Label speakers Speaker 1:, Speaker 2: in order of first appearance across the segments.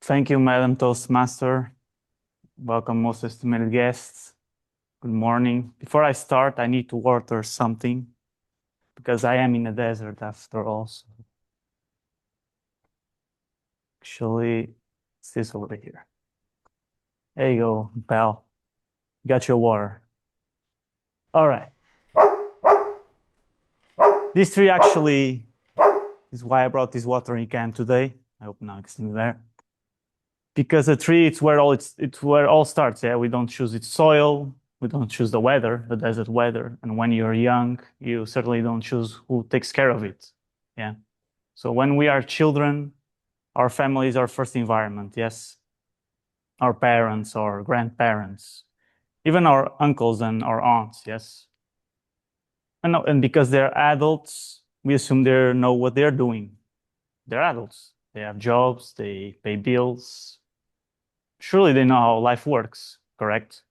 Speaker 1: Thank you, Madam Toastmaster. Welcome, most estimated guests. Good morning. Before I start, I need to water something because I am in a desert after all. So actually, it's this over here. There you go, pal. Got your water. All right. This tree actually is why I brought this watering can today. I hope now it's still there. Because a tree, it's where all starts. Yeah, we don't choose its soil, we don't choose the weather, the desert weather. And when you're young, you certainly don't choose who takes care of it. Yeah. So when we are children, our family is our first environment. Yes. Our parents, our grandparents, even our uncles and our aunts. Yes. And because they're adults, we assume they know what they're doing. They're adults. They have jobs. They pay bills. Surely they know how life works, correct?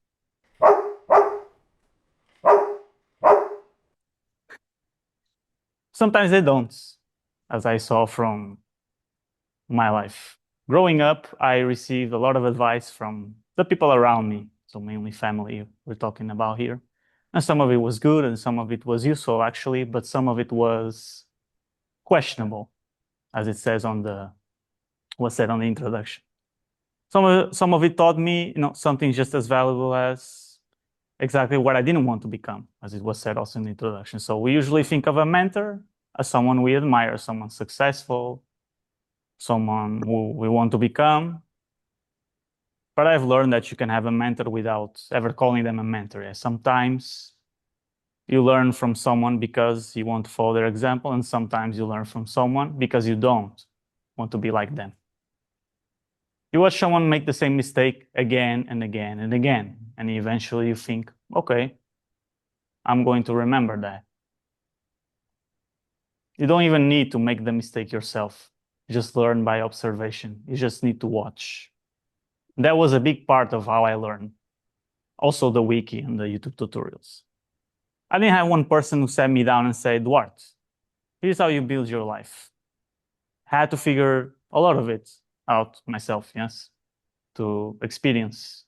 Speaker 1: Sometimes they don't, as I saw from my life. Growing up, I received a lot of advice from the people around me, so mainly family we're talking about here. And some of it was good and some of it was useful actually, but some of it was questionable, as it says was said on the introduction. Some of it taught me, something just as valuable as exactly what I didn't want to become, as it was said also in the introduction. So we usually think of a mentor as someone we admire, someone successful, someone who we want to become. But I've learned that you can have a mentor without ever calling them a mentor. Yeah, sometimes you learn from someone because you want to follow their example, and sometimes you learn from someone because you don't want to be like them. You watch someone make the same mistake again and again and again, and eventually you think, okay, I'm going to remember that. You don't even need to make the mistake yourself. You just learn by observation. You just need to watch. That was a big part of how I learned. Also the wiki and the YouTube tutorials. I didn't have one person who sat me down and said, Duarte, here's how you build your life. I had to figure a lot of it out myself, yes, to experience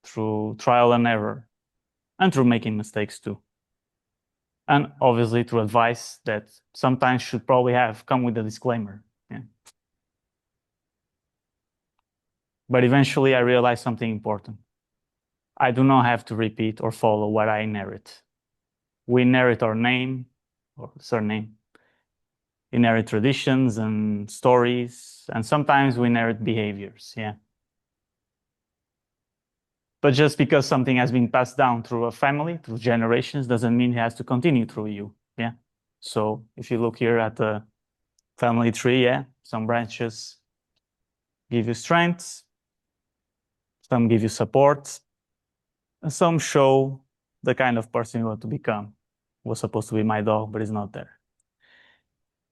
Speaker 1: through trial and error and through making mistakes too. And obviously through advice that sometimes should probably have come with a disclaimer. Yeah. But eventually I realized something important. I do not have to repeat or follow what I inherit. We inherit our name or surname, inherit traditions and stories, and sometimes we inherit behaviors, yeah. But just because something has been passed down through a family, through generations, doesn't mean it has to continue through you, yeah. So if you look here at the family tree, yeah, some branches give you strength, some give you support, and some show the kind of person you want to become. Was supposed to be my dog, but it's not there.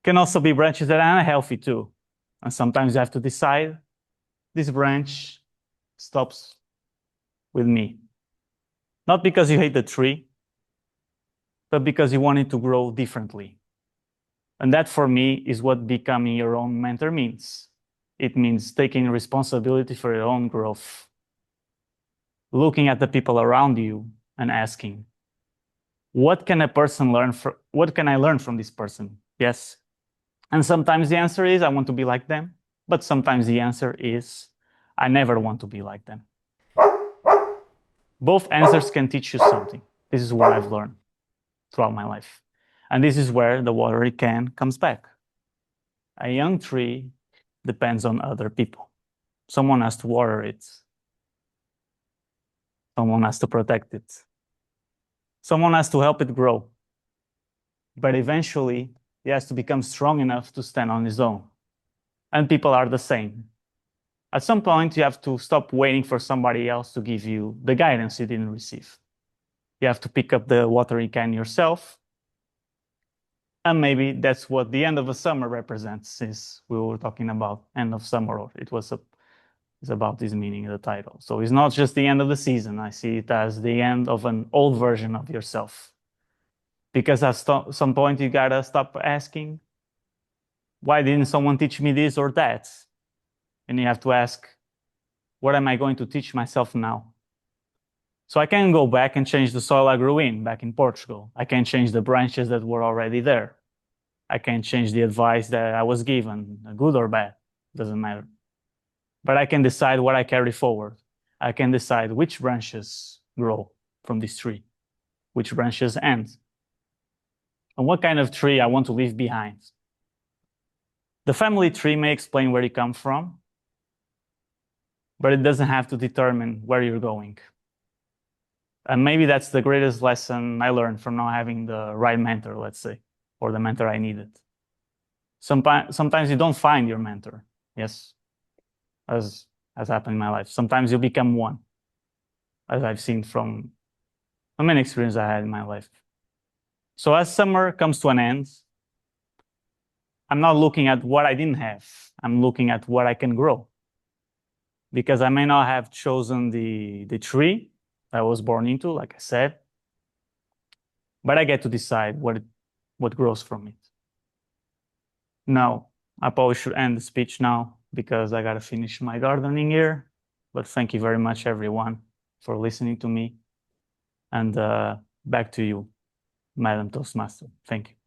Speaker 1: Can also be branches that are unhealthy too. And sometimes you have to decide this branch stops with me. Not because you hate the tree, but because you want it to grow differently. And that for me is what becoming your own mentor means. It means taking responsibility for your own growth. Looking at the people around you and asking, what can I learn from this person? Yes. And sometimes the answer is, I want to be like them. But sometimes the answer is, I never want to be like them. Both answers can teach you something. This is what I've learned throughout my life. And this is where the watering can comes back. A young tree depends on other people. Someone has to water it. Someone has to protect it. Someone has to help it grow. But eventually, he has to become strong enough to stand on his own. And people are the same. At some point, you have to stop waiting for somebody else to give you the guidance you didn't receive. You have to pick up the watering can yourself. And maybe that's what the end of a summer represents, since we were talking about end of summer, or it's about this meaning in the title. So it's not just the end of the season. I see it as the end of an old version of yourself. Because at some point, you gotta stop asking, why didn't someone teach me this or that? And you have to ask, what am I going to teach myself now? So I can go back and change the soil I grew in back in Portugal. I can change the branches that were already there. I can change the advice that I was given, good or bad, doesn't matter. But I can decide what I carry forward. I can decide which branches grow from this tree, which branches end, and what kind of tree I want to leave behind. The family tree may explain where you come from, but it doesn't have to determine where you're going. And maybe that's the greatest lesson I learned from not having the right mentor, let's say, or the mentor I needed. Sometimes you don't find your mentor, yes, as has happened in my life. Sometimes you become one, as I've seen from many experiences I had in my life. So as summer comes to an end, I'm not looking at what I didn't have. I'm looking at what I can grow. Because I may not have chosen the tree I was born into, like I said, but I get to decide what grows from it. Now, I probably should end the speech now because I got to finish my gardening here. But thank you very much, everyone, for listening to me. And back to you, Madam Toastmaster. Thank you.